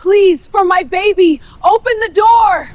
Please, for my baby, open the door!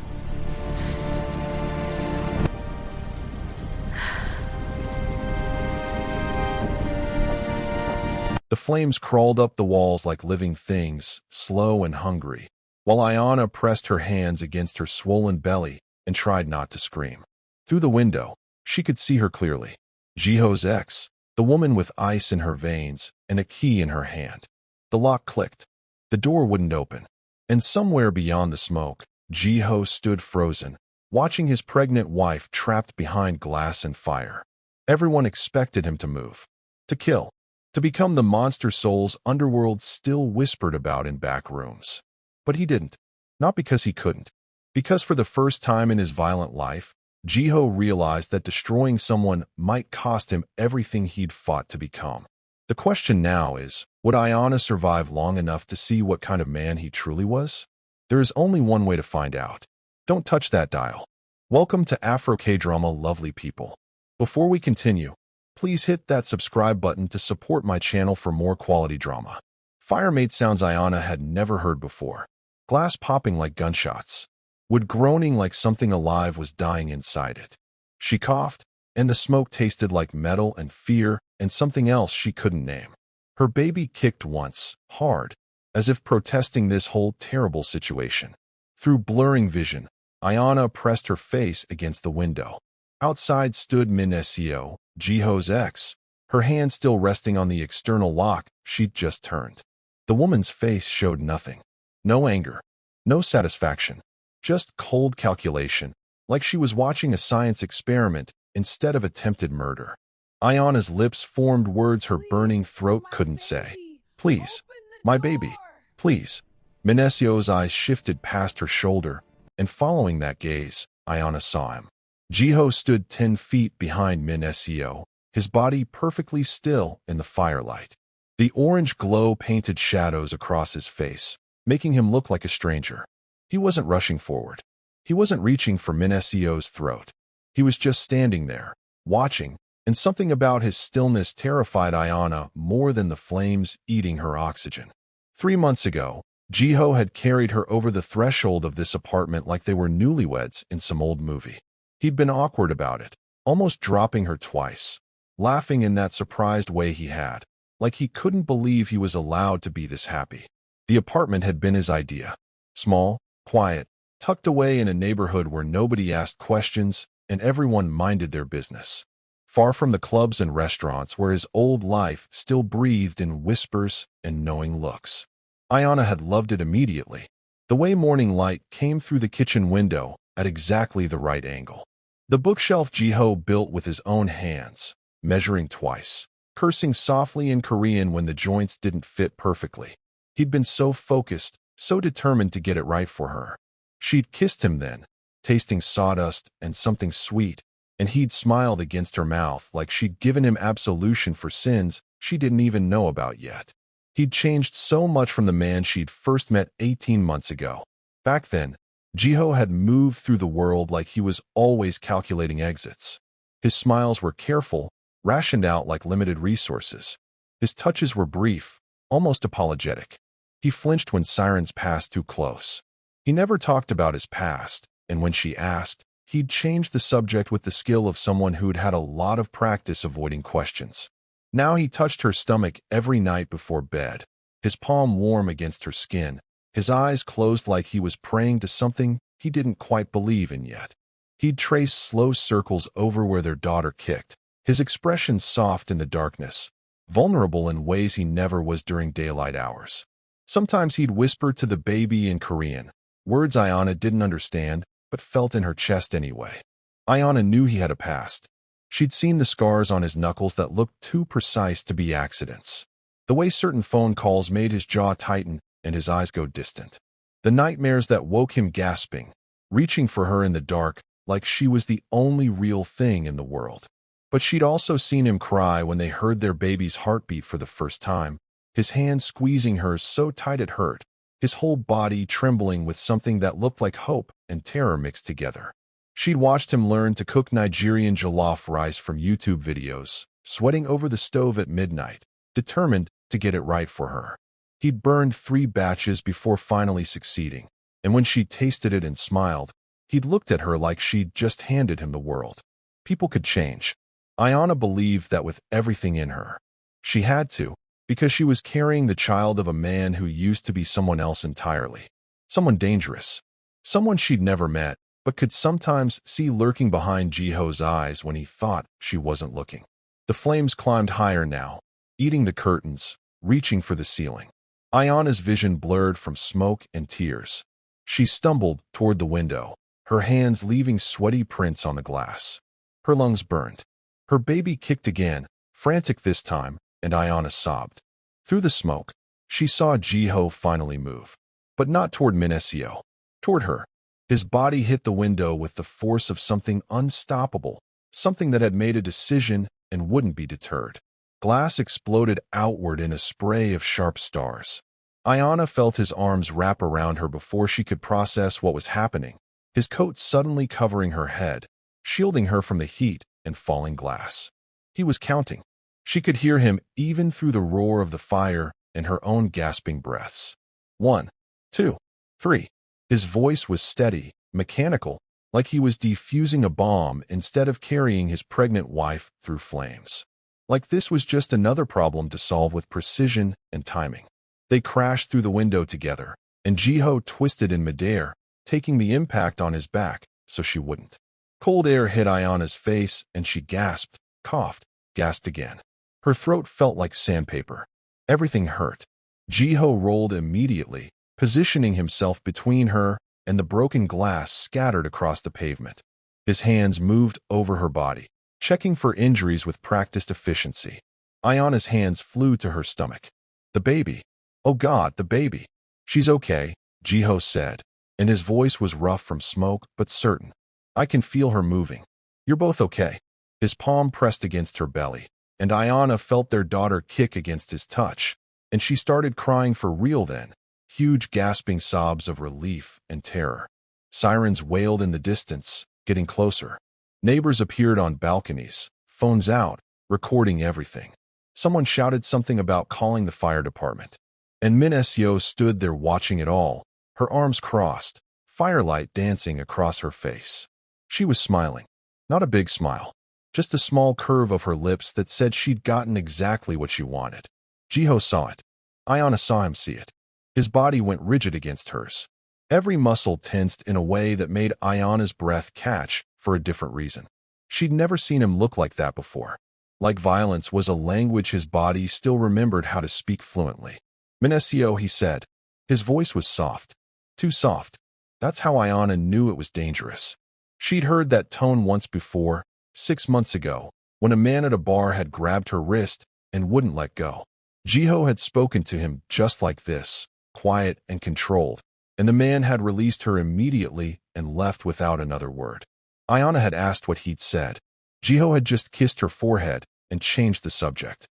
The flames crawled up the walls like living things, slow and hungry, while Ayana pressed her hands against her swollen belly and tried not to scream. Through the window, she could see her clearly. Jiho's ex, the woman with ice in her veins and a key in her hand. The lock clicked. The door wouldn't open. And somewhere beyond the smoke, Jiho stood frozen, watching his pregnant wife trapped behind glass and fire. Everyone expected him to move, to kill, to become the monster souls underworld still whispered about in back rooms. But he didn't. Not because he couldn't. Because for the first time in his violent life, Jiho realized that destroying someone might cost him everything he'd fought to become. The question now is, would Ayana survive long enough to see what kind of man he truly was? There is only one way to find out. Don't touch that dial. Welcome to Afro K-Drama, lovely people. Before we continue, please hit that subscribe button to support my channel for more quality drama. Fire made sounds Ayana had never heard before. Glass popping like gunshots. Wood groaning like something alive was dying inside it. She coughed, and the smoke tasted like metal and fear and something else she couldn't name. Her baby kicked once, hard, as if protesting this whole terrible situation. Through blurring vision, Ayana pressed her face against the window. Outside stood Minesio, Jiho's ex, her hand still resting on the external lock she'd just turned. The woman's face showed nothing. No anger, no satisfaction, just cold calculation, like she was watching a science experiment instead of attempted murder. Ayana's lips formed words her burning throat couldn't say. Please, my baby, please. Minesio's eyes shifted past her shoulder, and following that gaze, Ayana saw him. Jiho stood 10 feet behind Minesio, his body perfectly still in the firelight. The orange glow painted shadows across his face, making him look like a stranger. He wasn't rushing forward. He wasn't reaching for Minesio's throat. He was just standing there, watching, and something about his stillness terrified Ayana more than the flames eating her oxygen. 3 months ago, Jiho had carried her over the threshold of this apartment like they were newlyweds in some old movie. He'd been awkward about it, almost dropping her twice, laughing in that surprised way he had, like he couldn't believe he was allowed to be this happy. The apartment had been his idea. Small, quiet, tucked away in a neighborhood where nobody asked questions and everyone minded their business. Far from the clubs and restaurants where his old life still breathed in whispers and knowing looks. Ayana had loved it immediately. The way morning light came through the kitchen window at exactly the right angle. The bookshelf Jiho built with his own hands, measuring twice, cursing softly in Korean when the joints didn't fit perfectly. He'd been so focused, so determined to get it right for her. She'd kissed him then, tasting sawdust and something sweet, and he'd smiled against her mouth like she'd given him absolution for sins she didn't even know about yet. He'd changed so much from the man she'd first met 18 months ago. Back then, Jiho had moved through the world like he was always calculating exits. His smiles were careful, rationed out like limited resources. His touches were brief, almost apologetic. He flinched when sirens passed too close. He never talked about his past, and when she asked, he'd changed the subject with the skill of someone who'd had a lot of practice avoiding questions. Now he touched her stomach every night before bed, his palm warm against her skin, his eyes closed like he was praying to something he didn't quite believe in yet. He'd trace slow circles over where their daughter kicked, his expression soft in the darkness, vulnerable in ways he never was during daylight hours. Sometimes he'd whisper to the baby in Korean, words Ayana didn't understand, but felt in her chest anyway. Ayana knew he had a past. She'd seen the scars on his knuckles that looked too precise to be accidents. The way certain phone calls made his jaw tighten and his eyes go distant. The nightmares that woke him gasping, reaching for her in the dark like she was the only real thing in the world. But she'd also seen him cry when they heard their baby's heartbeat for the first time, his hand squeezing hers so tight it hurt, his whole body trembling with something that looked like hope and terror mixed together. She'd watched him learn to cook Nigerian jollof rice from YouTube videos, sweating over the stove at midnight, determined to get it right for her. He'd burned 3 batches before finally succeeding, and when she tasted it and smiled, he'd looked at her like she'd just handed him the world. People could change. Ayana believed that with everything in her. She had to, because she was carrying the child of a man who used to be someone else entirely. Someone dangerous. Someone she'd never met, but could sometimes see lurking behind Jiho's eyes when he thought she wasn't looking. The flames climbed higher now, eating the curtains, reaching for the ceiling. Ayana's vision blurred from smoke and tears. She stumbled toward the window, her hands leaving sweaty prints on the glass. Her lungs burned. Her baby kicked again, frantic this time, and Ayana sobbed. Through the smoke, she saw Jiho finally move. But not toward Minesio. Toward her. His body hit the window with the force of something unstoppable, something that had made a decision and wouldn't be deterred. Glass exploded outward in a spray of sharp stars. Ayana felt his arms wrap around her before she could process what was happening, his coat suddenly covering her head, shielding her from the heat and falling glass. He was counting. She could hear him even through the roar of the fire and her own gasping breaths. 1, 2, 3. His voice was steady, mechanical, like he was defusing a bomb instead of carrying his pregnant wife through flames. Like this was just another problem to solve with precision and timing. They crashed through the window together, and Jiho twisted in midair, taking the impact on his back so she wouldn't. Cold air hit Ayana's face, and she gasped, coughed, gasped again. Her throat felt like sandpaper. Everything hurt. Jiho rolled immediately, positioning himself between her and the broken glass scattered across the pavement. His hands moved over her body, checking for injuries with practiced efficiency. Ayana's hands flew to her stomach. The baby. Oh God, the baby. She's okay, Jiho said, and his voice was rough from smoke but certain. I can feel her moving. You're both okay. His palm pressed against her belly, and Ayana felt their daughter kick against his touch, and she started crying for real then. Huge gasping sobs of relief and terror. Sirens wailed in the distance, getting closer. Neighbors appeared on balconies, phones out, recording everything. Someone shouted something about calling the fire department. And Minesio stood there watching it all, her arms crossed, firelight dancing across her face. She was smiling. Not a big smile. Just a small curve of her lips that said she'd gotten exactly what she wanted. Jiho saw it. Ayana saw him see it. His body went rigid against hers. Every muscle tensed in a way that made Ayana's breath catch for a different reason. She'd never seen him look like that before. Like violence was a language his body still remembered how to speak fluently. Minesio, he said. His voice was soft. Too soft. That's how Ayana knew it was dangerous. She'd heard that tone once before, 6 months ago, when a man at a bar had grabbed her wrist and wouldn't let go. Jiho had spoken to him just like this, quiet and controlled, and the man had released her immediately and left without another word. Ayana had asked what he'd said. Jiho had just kissed her forehead and changed the subject.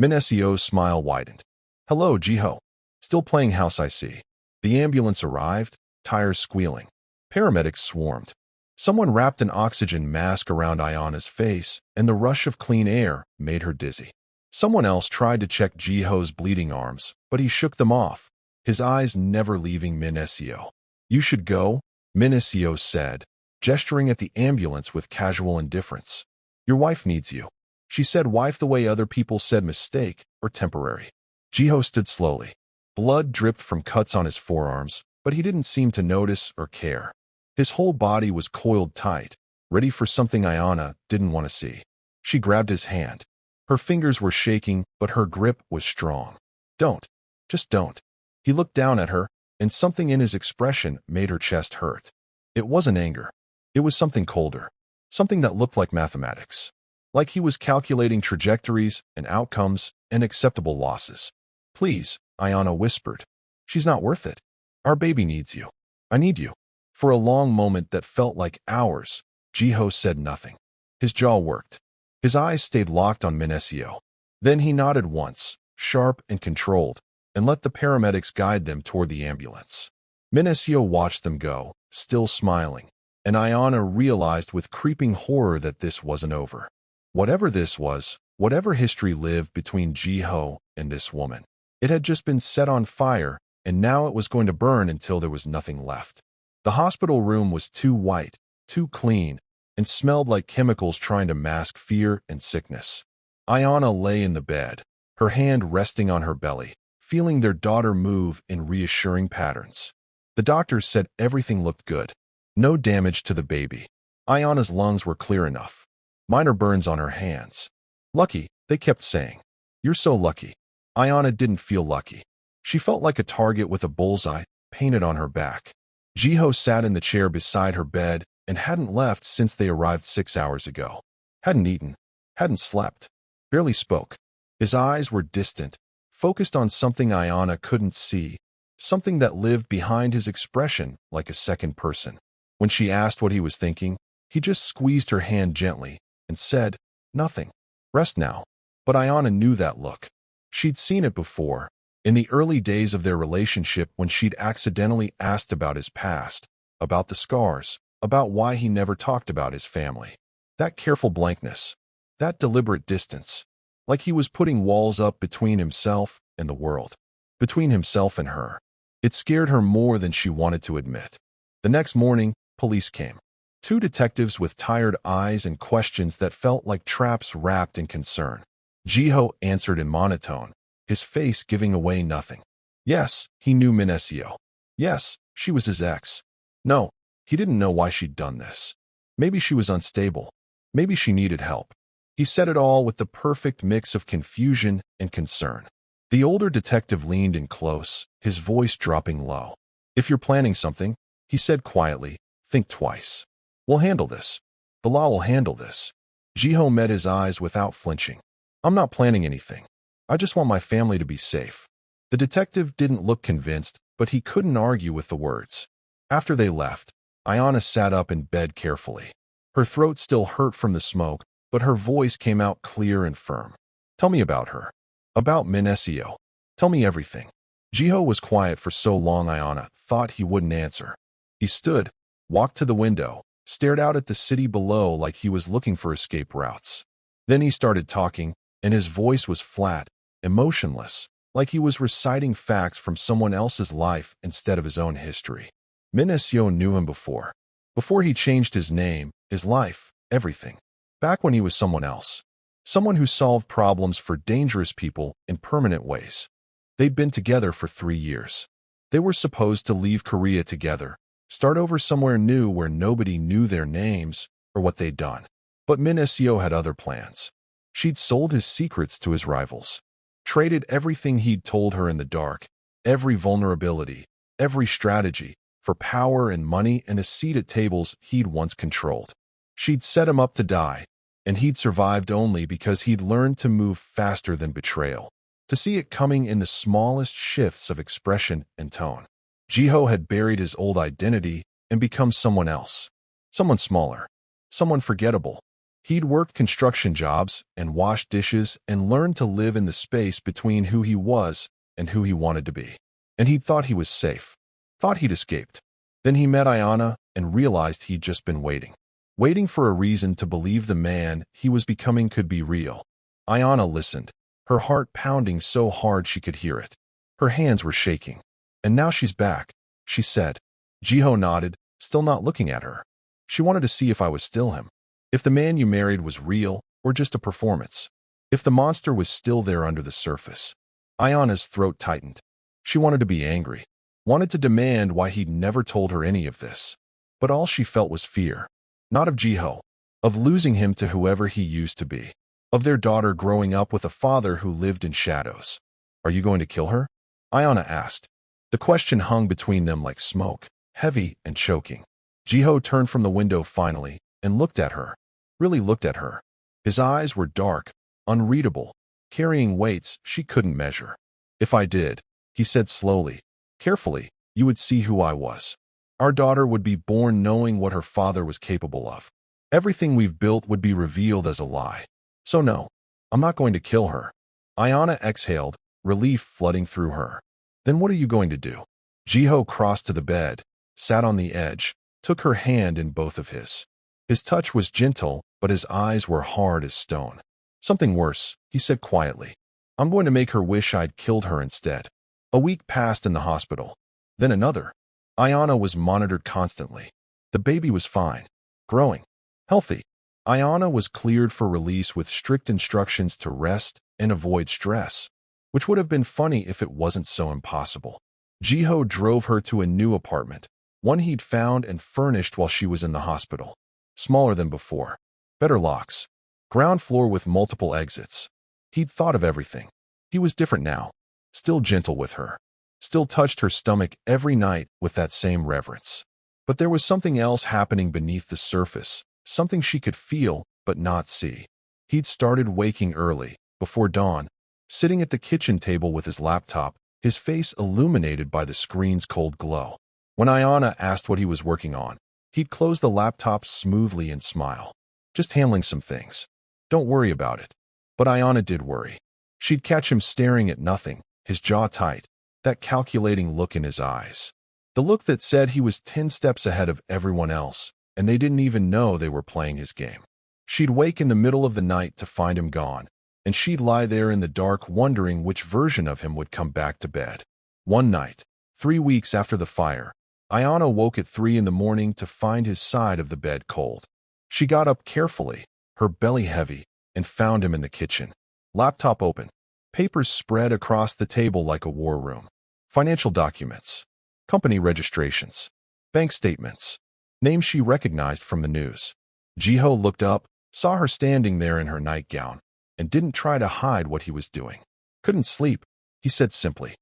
Minesio's smile widened. Hello, Jiho. Still playing house, I see. The ambulance arrived, tires squealing. Paramedics swarmed. Someone wrapped an oxygen mask around Ayana's face, and the rush of clean air made her dizzy. Someone else tried to check Jiho's bleeding arms, but he shook them off, his eyes never leaving Minesio. You should go, Minesio said, gesturing at the ambulance with casual indifference. Your wife needs you. She said wife the way other people said mistake or temporary. Jiho stood slowly. Blood dripped from cuts on his forearms, but he didn't seem to notice or care. His whole body was coiled tight, ready for something Ayana didn't want to see. She grabbed his hand. Her fingers were shaking, but her grip was strong. Don't. Just don't. He looked down at her, and something in his expression made her chest hurt. It wasn't anger. It was something colder. Something that looked like mathematics. Like he was calculating trajectories and outcomes and acceptable losses. Please, Ayana whispered. She's not worth it. Our baby needs you. I need you. For a long moment that felt like hours, Jiho said nothing. His jaw worked. His eyes stayed locked on Minesio. Then he nodded once, sharp and controlled, and let the paramedics guide them toward the ambulance. Minesio watched them go, still smiling, and Ayana realized with creeping horror that this wasn't over. Whatever this was, whatever history lived between Jiho and this woman, It had just been set on fire, and now it was going to burn until there was nothing left. The hospital room was too white, too clean, and smelled like chemicals trying to mask fear and sickness. Ayana lay in the bed, her hand resting on her belly, feeling their daughter move in reassuring patterns. The doctors said everything looked good. No damage to the baby. Ayana's lungs were clear enough. Minor burns on her hands. Lucky, they kept saying. You're so lucky. Ayana didn't feel lucky. She felt like a target with a bullseye painted on her back. Jiho sat in the chair beside her bed and hadn't left since they arrived 6 hours ago. Hadn't eaten, hadn't slept, barely spoke. His eyes were distant, focused on something Ayana couldn't see, something that lived behind his expression like a second person. When she asked what he was thinking, he just squeezed her hand gently and said, "Nothing. Rest now." But Ayana knew that look. She'd seen it before, in the early days of their relationship when she'd accidentally asked about his past, about the scars, about why he never talked about his family. That careful blankness, that deliberate distance, like he was putting walls up between himself and the world, between himself and her. It scared her more than she wanted to admit. The next morning, police came. 2 detectives with tired eyes and questions that felt like traps wrapped in concern. Jiho answered in monotone, his face giving away nothing. Yes, he knew Minesio. Yes, she was his ex. No, he didn't know why she'd done this. Maybe she was unstable. Maybe she needed help. He said it all with the perfect mix of confusion and concern. The older detective leaned in close, his voice dropping low. "If you're planning something," he said quietly, "think twice. We'll handle this. The law will handle this." Jiho met his eyes without flinching. "I'm not planning anything. I just want my family to be safe." The detective didn't look convinced, but he couldn't argue with the words. After they left, Ayana sat up in bed carefully. Her throat still hurt from the smoke, but her voice came out clear and firm. "Tell me about her. About Minesio. Tell me everything." Jiho was quiet for so long Ayana thought he wouldn't answer. He stood, walked to the window, stared out at the city below like he was looking for escape routes. Then he started talking, and his voice was flat, emotionless, like he was reciting facts from someone else's life instead of his own history. Minesio knew him before. Before he changed his name, his life, everything. Back when he was someone else. Someone who solved problems for dangerous people in permanent ways. They'd been together for 3 years. They were supposed to leave Korea together, start over somewhere new where nobody knew their names or what they'd done. But Minesio had other plans. She'd sold his secrets to his rivals. Traded everything he'd told her in the dark, every vulnerability, every strategy, for power and money and a seat at tables he'd once controlled. She'd set him up to die, and he'd survived only because he'd learned to move faster than betrayal, to see it coming in the smallest shifts of expression and tone. Jiho had buried his old identity and become someone else. Someone smaller. Someone forgettable. He'd worked construction jobs and washed dishes and learned to live in the space between who he was and who he wanted to be. And he'd thought he was safe. Thought he'd escaped. Then he met Ayana and realized he'd just been waiting. Waiting for a reason to believe the man he was becoming could be real. Ayana listened, her heart pounding so hard she could hear it. Her hands were shaking. "And now she's back," she said. Jiho nodded, still not looking at her. "She wanted to see if I was still him. If the man you married was real or just a performance. If the monster was still there under the surface." Ayana's throat tightened. She wanted to be angry. Wanted to demand why he'd never told her any of this. But all she felt was fear. Not of Jiho. Of losing him to whoever he used to be. Of their daughter growing up with a father who lived in shadows. "Are you going to kill her?" Ayana asked. The question hung between them like smoke, heavy and choking. Jiho turned from the window finally and looked at her. Really looked at her. His eyes were dark, unreadable, carrying weights she couldn't measure. "If I did," he said slowly, carefully, "you would see who I was. Our daughter would be born knowing what her father was capable of. Everything we've built would be revealed as a lie. So no, I'm not going to kill her." Ayana exhaled, relief flooding through her. "Then what are you going to do?" Jiho crossed to the bed, sat on the edge, took her hand in both of his. His touch was gentle, but his eyes were hard as stone. "Something worse," he said quietly. I'm going to make her wish I'd killed her instead. A week passed in the hospital. Then another. Ayana was monitored constantly. The baby was fine, growing, healthy. Ayana was cleared for release with strict instructions to rest and avoid stress, which would have been funny if it wasn't so impossible. Jiho drove her to a new apartment, one he'd found and furnished while she was in the hospital. Smaller than before. Better locks. Ground floor with multiple exits. He'd thought of everything. He was different now. Still gentle with her. Still touched her stomach every night with that same reverence. But there was something else happening beneath the surface, something she could feel but not see. He'd started waking early, before dawn, sitting at the kitchen table with his laptop, his face illuminated by the screen's cold glow. When Ayana asked what he was working on, he'd close the laptop smoothly and smile. Just handling some things. Don't worry about it. But Ayana did worry. She'd catch him staring at nothing, his jaw tight, that calculating look in his eyes. The look that said he was 10 steps ahead of everyone else, and they didn't even know they were playing his game. She'd wake in the middle of the night to find him gone, and she'd lie there in the dark wondering which version of him would come back to bed. One night, 3 weeks after the fire, Ayana woke at 3 in the morning to find his side of the bed cold. She got up carefully, her belly heavy, and found him in the kitchen. Laptop open. Papers spread across the table like a war room. Financial documents. Company registrations. Bank statements. Names she recognized from the news. Jiho looked up, saw her standing there in her nightgown, and didn't try to hide what he was doing. Couldn't sleep, he said simply.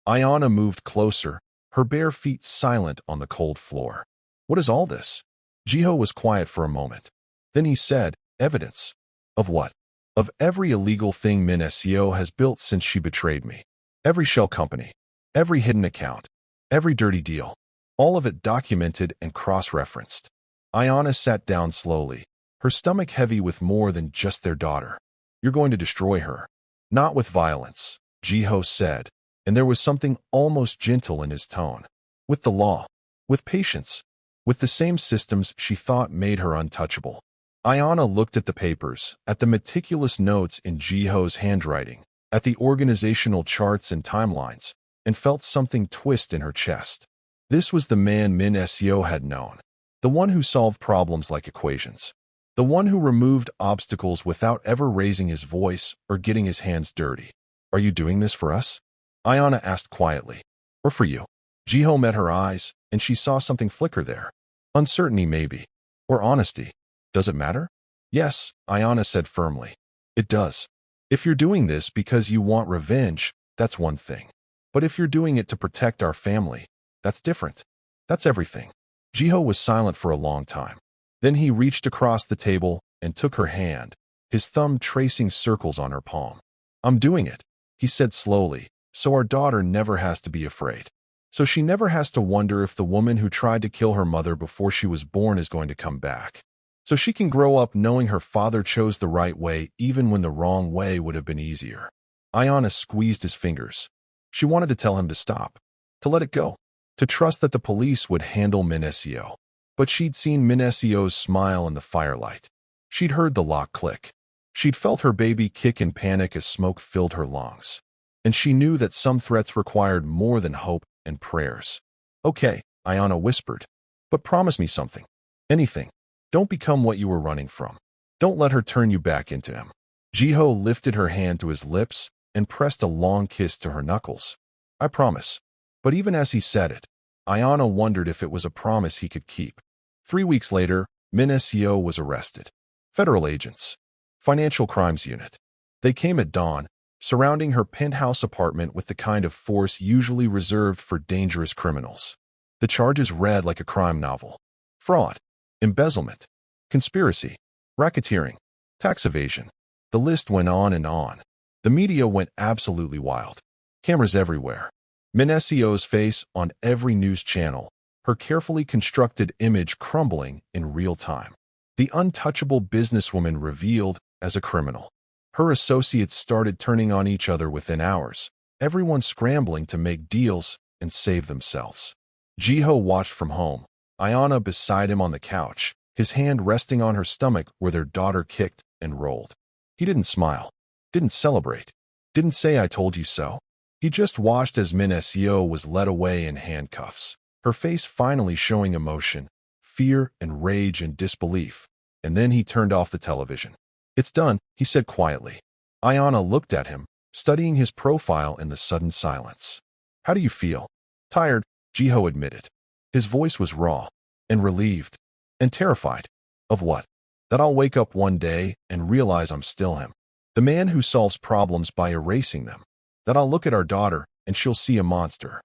Ayana moved closer, her bare feet silent on the cold floor. What is all this? Jiho was quiet for a moment. Then he said, evidence. Of what? Of every illegal thing Minesio has built since she betrayed me. Every shell company. Every hidden account. Every dirty deal. All of it documented and cross-referenced. Ayana sat down slowly, her stomach heavy with more than just their daughter. You're going to destroy her. Not with violence, Jiho said, and there was something almost gentle in his tone. With the law. With patience. With the same systems she thought made her untouchable. Ayana looked at the papers, at the meticulous notes in Jiho's handwriting, at the organizational charts and timelines, and felt something twist in her chest. This was the man Minesio had known. The one who solved problems like equations. The one who removed obstacles without ever raising his voice or getting his hands dirty. Are you doing this for us? Ayana asked quietly. Or for you? Jiho met her eyes, and she saw something flicker there. Uncertainty maybe. Or honesty. Does it matter? Yes, Ayana said firmly. It does. If you're doing this because you want revenge, that's one thing. But if you're doing it to protect our family, that's different. That's everything. Jiho was silent for a long time. Then he reached across the table and took her hand, his thumb tracing circles on her palm. I'm doing it, he said slowly, so our daughter never has to be afraid. So she never has to wonder if the woman who tried to kill her mother before she was born is going to come back. So she can grow up knowing her father chose the right way even when the wrong way would have been easier. Ayana squeezed his fingers. She wanted to tell him to stop, to let it go, to trust that the police would handle Minesio. But she'd seen Minesio's smile in the firelight. She'd heard the lock click. She'd felt her baby kick in panic as smoke filled her lungs. And she knew that some threats required more than hope and prayers. Okay, Ayana whispered. But promise me something. Anything. Don't become what you were running from. Don't let her turn you back into him. Jiho lifted her hand to his lips and pressed a long kiss to her knuckles. I promise. But even as he said it, Ayana wondered if it was a promise he could keep. 3 weeks later, Minesio was arrested. Federal agents. Financial Crimes Unit. They came at dawn, surrounding her penthouse apartment with the kind of force usually reserved for dangerous criminals. The charges read like a crime novel. Fraud. Embezzlement. Conspiracy. Racketeering. Tax evasion. The list went on and on. The media went absolutely wild. Cameras everywhere. Minesio's face on every news channel, her carefully constructed image crumbling in real time. The untouchable businesswoman revealed as a criminal. Her associates started turning on each other within hours, everyone scrambling to make deals and save themselves. Jiho watched from home, Ayana beside him on the couch, his hand resting on her stomach where their daughter kicked and rolled. He didn't smile, didn't celebrate. Didn't say I told you so. He just watched as Minesio was led away in handcuffs, her face finally showing emotion, fear and rage and disbelief, and then he turned off the television. It's done, he said quietly. Ayana looked at him, studying his profile in the sudden silence. How do you feel? Tired, Jiho admitted. His voice was raw, and relieved, and terrified. Of what? That I'll wake up one day and realize I'm still him. The man who solves problems by erasing them. That I'll look at our daughter and she'll see a monster.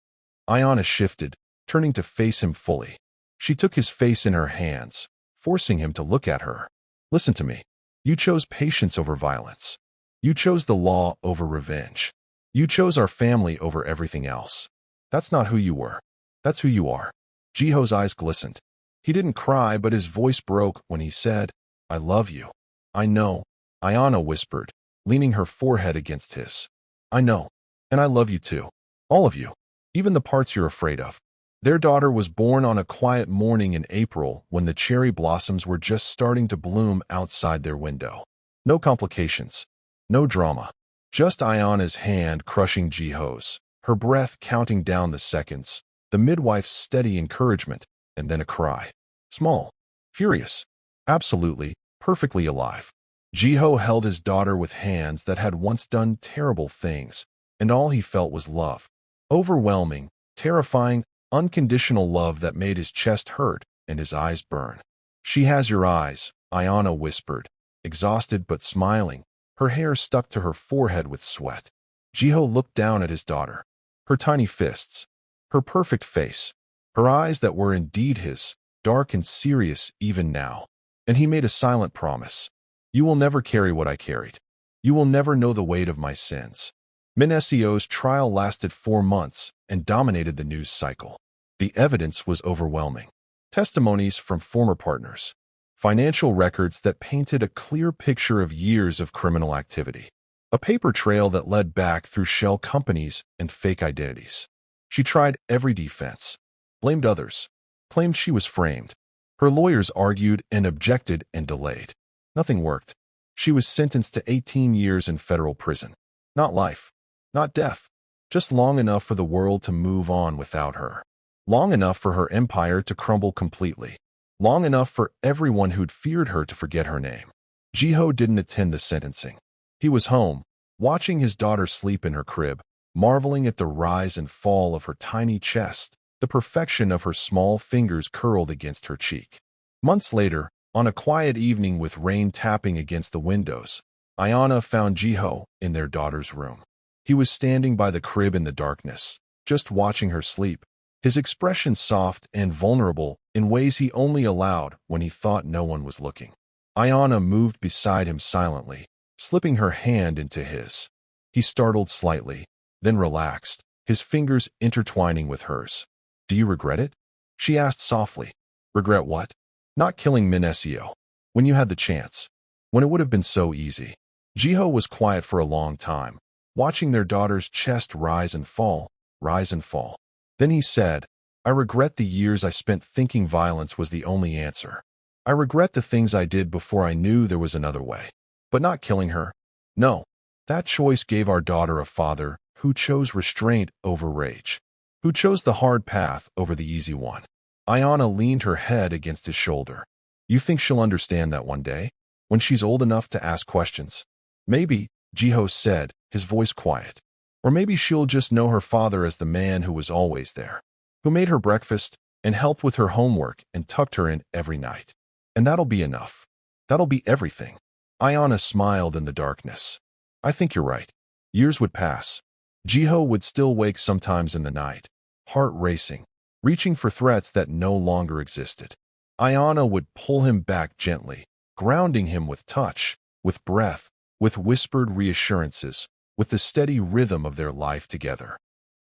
Ayana shifted, turning to face him fully. She took his face in her hands, forcing him to look at her. Listen to me. You chose patience over violence. You chose the law over revenge. You chose our family over everything else. That's not who you were. That's who you are. Jiho's eyes glistened. He didn't cry, but his voice broke when he said, I love you. I know, Ayana whispered, leaning her forehead against his. I know. And I love you too. All of you. Even the parts you're afraid of. Their daughter was born on a quiet morning in April when the cherry blossoms were just starting to bloom outside their window. No complications. No drama. Just Ayana's hand crushing Jiho's, her breath counting down the seconds, the midwife's steady encouragement, and then a cry. Small. Furious. Absolutely, perfectly alive. Jiho held his daughter with hands that had once done terrible things, and all he felt was love. Overwhelming, terrifying, unconditional love that made his chest hurt and his eyes burn. She has your eyes, Ayana whispered, exhausted but smiling, her hair stuck to her forehead with sweat. Jiho looked down at his daughter. Her tiny fists, her perfect face, her eyes that were indeed his, dark and serious even now. And he made a silent promise. You will never carry what I carried. You will never know the weight of my sins. Minesio's trial lasted 4 months and dominated the news cycle. The evidence was overwhelming. Testimonies from former partners. Financial records that painted a clear picture of years of criminal activity. A paper trail that led back through shell companies and fake identities. She tried every defense. Blamed others. Claimed she was framed. Her lawyers argued and objected and delayed. Nothing worked. She was sentenced to 18 years in federal prison. Not life. Not death. Just long enough for the world to move on without her. Long enough for her empire to crumble completely. Long enough for everyone who'd feared her to forget her name. Jiho didn't attend the sentencing. He was home, watching his daughter sleep in her crib, marveling at the rise and fall of her tiny chest, the perfection of her small fingers curled against her cheek. Months later, on a quiet evening with rain tapping against the windows, Ayana found Jiho in their daughter's room. He was standing by the crib in the darkness, just watching her sleep, his expression soft and vulnerable in ways he only allowed when he thought no one was looking. Ayana moved beside him silently, slipping her hand into his. He startled slightly, then relaxed, his fingers intertwining with hers. Do you regret it? She asked softly. Regret what? Not killing Minesio. When you had the chance. When it would have been so easy. Jiho was quiet for a long time, watching their daughter's chest rise and fall, rise and fall. Then he said, I regret the years I spent thinking violence was the only answer. I regret the things I did before I knew there was another way. But not killing her. No. That choice gave our daughter a father who chose restraint over rage. Who chose the hard path over the easy one. Ayana leaned her head against his shoulder. You think she'll understand that one day? When she's old enough to ask questions? Maybe, Jiho said, his voice quiet. Or maybe she'll just know her father as the man who was always there. Who made her breakfast, and helped with her homework, and tucked her in every night. And that'll be enough. That'll be everything. Ayana smiled in the darkness. I think you're right. Years would pass. Jiho would still wake sometimes in the night, heart racing, reaching for threats that no longer existed. Ayana would pull him back gently, grounding him with touch, with breath, with whispered reassurances, with the steady rhythm of their life together.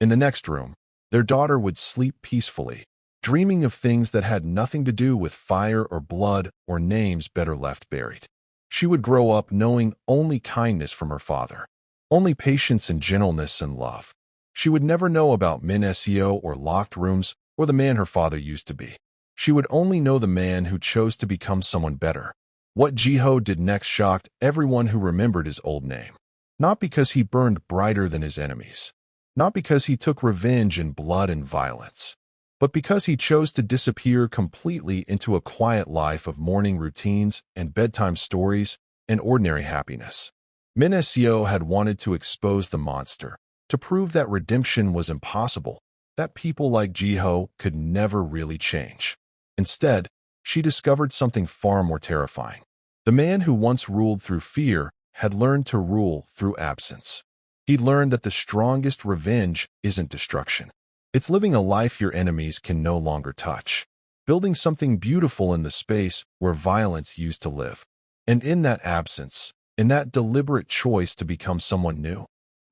In the next room, their daughter would sleep peacefully, dreaming of things that had nothing to do with fire or blood or names better left buried. She would grow up knowing only kindness from her father, only patience and gentleness and love. She would never know about Minesio or locked rooms or the man her father used to be. She would only know the man who chose to become someone better. What Jiho did next shocked everyone who remembered his old name. Not because he burned brighter than his enemies. Not because he took revenge in blood and violence. But because he chose to disappear completely into a quiet life of morning routines and bedtime stories and ordinary happiness. Minesio had wanted to expose the monster, to prove that redemption was impossible, that people like Jiho could never really change. Instead, she discovered something far more terrifying. The man who once ruled through fear had learned to rule through absence. He'd learned that the strongest revenge isn't destruction. It's living a life your enemies can no longer touch. Building something beautiful in the space where violence used to live. And in that absence, in that deliberate choice to become someone new,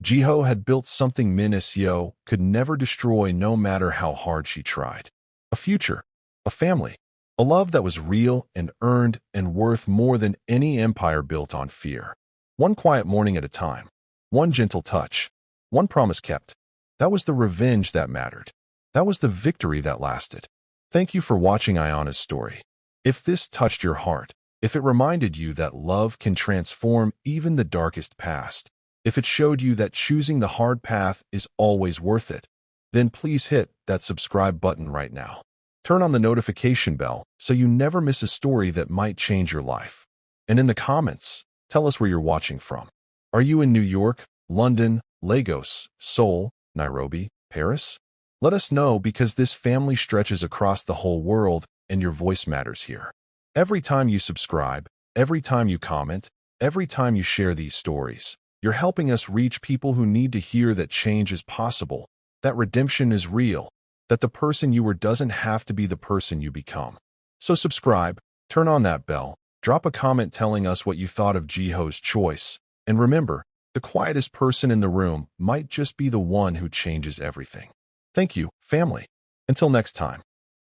Jiho had built something Minesio could never destroy no matter how hard she tried. A future, a family, a love that was real and earned and worth more than any empire built on fear. One quiet morning at a time, one gentle touch, one promise kept. That was the revenge that mattered. That was the victory that lasted. Thank you for watching Ayana's story. If this touched your heart, if it reminded you that love can transform even the darkest past, if it showed you that choosing the hard path is always worth it, then please hit that subscribe button right now. Turn on the notification bell so you never miss a story that might change your life. And in the comments, tell us where you're watching from. Are you in New York, London, Lagos, Seoul, Nairobi, Paris? Let us know because this family stretches across the whole world and your voice matters here. Every time you subscribe, every time you comment, every time you share these stories, you're helping us reach people who need to hear that change is possible, that redemption is real, that the person you were doesn't have to be the person you become. So subscribe, turn on that bell, drop a comment telling us what you thought of Jiho's choice, and remember, the quietest person in the room might just be the one who changes everything. Thank you, family. Until next time.